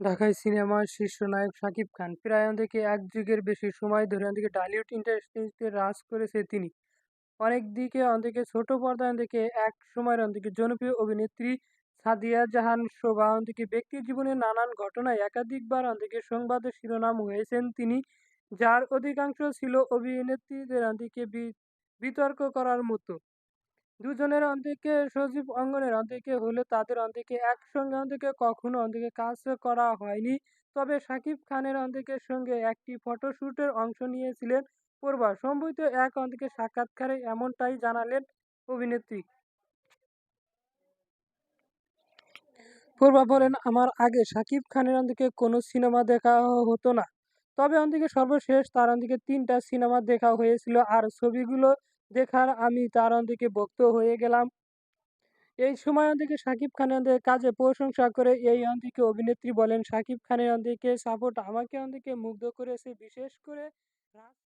ঢাকাই সিনেমার শীর্ষ নায়ক শাকিব খান। প্রায় এক যুগের বেশি সময় ধরে ঢালিউড ইন্ডাস্ট্রিতে রাজ করেছে তিনি। অনেক দিকে ছোট পর্দায় এক সময়ের জনপ্রিয় অভিনেত্রী সাদিয়া জাহান শোভা ব্যক্তি জীবনের নানান ঘটনায় একাধিকবার সংবাদের শিরোনাম হয়েছেন তিনি, যার অধিকাংশ ছিল অভিনেত্রীদের বিতর্ক করার মতো। দুজনের সজীব অঙ্গনের হলে তাদের একসঙ্গে কখনো কাজ করা হয়নি। তবে শাকিব খানের সঙ্গে একটি ফটোশুটের অংশ নিয়েছিলেন পূর্বা। সম্প্রতি এক সাক্ষাৎকারে এমনটাই জানালেন অভিনেত্রী। পূর্বা বলেন, আমার আগে শাকিব খানের কোনো সিনেমা দেখা হতো না। তবে সর্বশেষ তার ৩টা সিনেমা দেখা হয়েছিল, আর ছবিগুলো দেখার আমি তার ভক্ত হয়ে গেলাম। এই সময় শাকিব খানের কাজে প্রশংসা করে এই অভিনেত্রী বলেন, শাকিব খানের সাপোর্ট আমাকে মুগ্ধ করেছে, বিশেষ করে